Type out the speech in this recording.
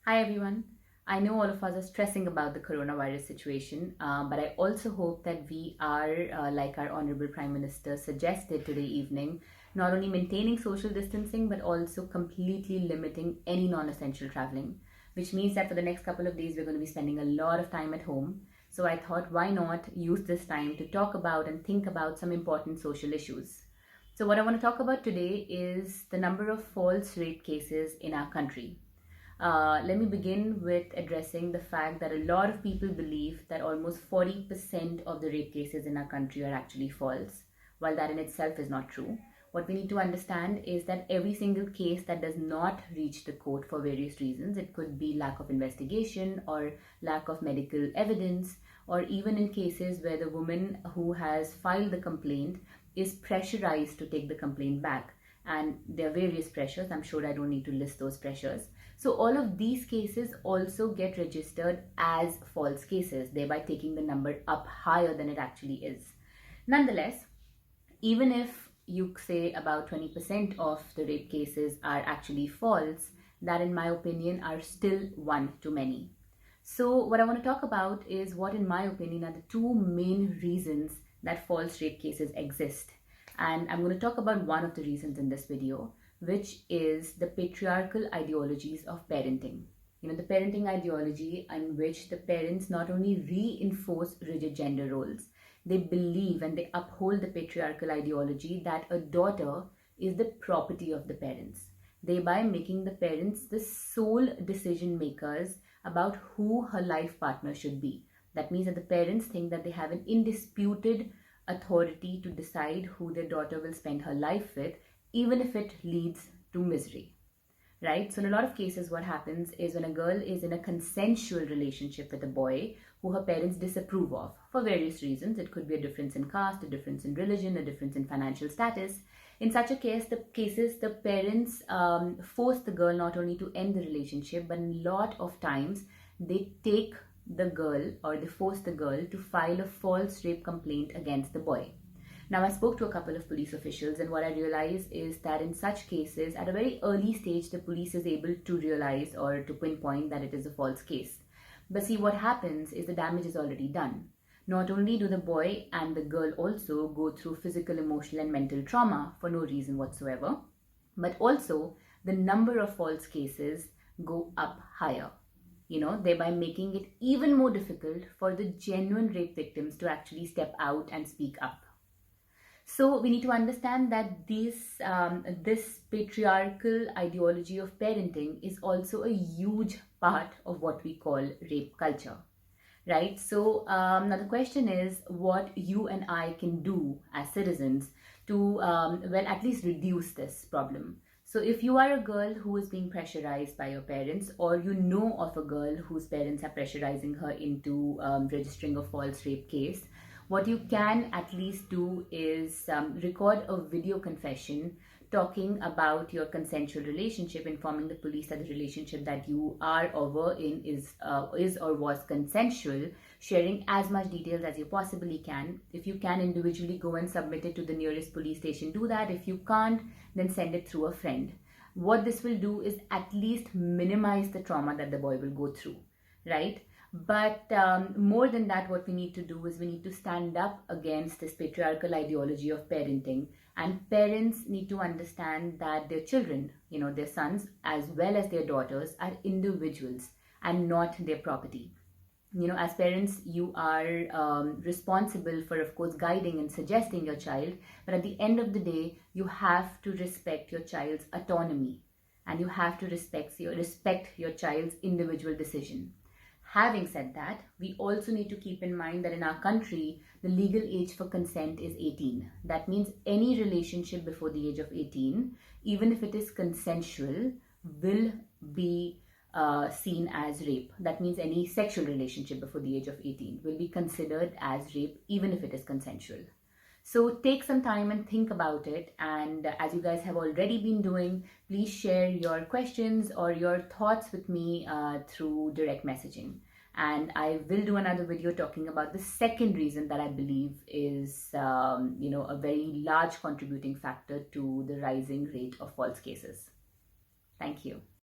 Hi everyone. I know all of us are stressing about the coronavirus situation, but I also hope that we are, like our Honorable Prime Minister suggested today evening, not only maintaining social distancing but also completely limiting any non essential traveling, which means that for the next couple of days we're going to be spending a lot of time at home. So I thought, why not use this time to talk about and think about some important social issues? So, what I want to talk about today is the number of false rape cases in our country. Let me begin with addressing the fact that a lot of people believe that almost 40% of the rape cases in our country are actually false, while that in itself is not true. What we need to understand is that every single case that does not reach the court for various reasons, it could be lack of investigation or lack of medical evidence, or even in cases where the woman who has filed the complaint is pressurized to take the complaint back. And there are various pressures. I'm sure I don't need to list those pressures. So all of these cases also get registered as false cases, thereby taking the number up higher than it actually is. Nonetheless, even if you say about 20% of the rape cases are actually false, that in my opinion are still one too many. So what I want to talk about is what in my opinion are the two main reasons that false rape cases exist. And I'm going to talk about one of the reasons in this video, which is the patriarchal ideologies of parenting. The parenting ideology in which the parents not only reinforce rigid gender roles, they believe and they uphold the patriarchal ideology that a daughter is the property of the parents, thereby making the parents the sole decision makers about who her life partner should be. That means that the parents think that they have an indisputed authority to decide who their daughter will spend her life with, even if it leads to misery. Right? So, in a lot of cases, what happens is when a girl is in a consensual relationship with a boy who her parents disapprove of for various reasons, it could be a difference in caste, a difference in religion, a difference in financial status. In such a case, the parents force the girl not only to end the relationship, but a lot of times they take the girl or they force the girl to file a false rape complaint against the boy. Now, I spoke to a couple of police officials, and what I realized is that in such cases, at a very early stage, the police is able to realize or to pinpoint that it is a false case. But see, what happens is the damage is already done. Not only do the boy and the girl also go through physical, emotional, and mental trauma for no reason whatsoever, but also the number of false cases go up higher, thereby making it even more difficult for the genuine rape victims to actually step out and speak up. So we need to understand that this patriarchal ideology of parenting is also a huge part of what we call rape culture, right? So now the question is what you and I can do as citizens to, well, at least reduce this problem. So if you are a girl who is being pressurized by your parents, or you know of a girl whose parents are pressurizing her into registering a false rape case, what you can at least do is record a video confession talking about your consensual relationship, informing the police that the relationship that you are or were in is or was consensual, sharing as much details as you possibly can. If you can individually go and submit it to the nearest police station, do that. If you can't, then send it through a friend. What this will do is at least minimize the trauma that the boy will go through, right? But more than that, what we need to do is we need to stand up against this patriarchal ideology of parenting. And parents need to understand that their children, their sons as well as their daughters, are individuals and not their property. As parents, you are responsible for, of course, guiding and suggesting your child. But at the end of the day, you have to respect your child's autonomy and you have to respect your child's individual decision. Having said that, we also need to keep in mind that in our country, the legal age for consent is 18. That means any relationship before the age of 18, even if it is consensual, will be seen as rape. That means any sexual relationship before the age of 18 will be considered as rape, even if it is consensual. So take some time and think about it. And as you guys have already been doing, please share your questions or your thoughts with me through direct messaging. And I will do another video talking about the second reason that I believe is, a very large contributing factor to the rising rate of false cases. Thank you.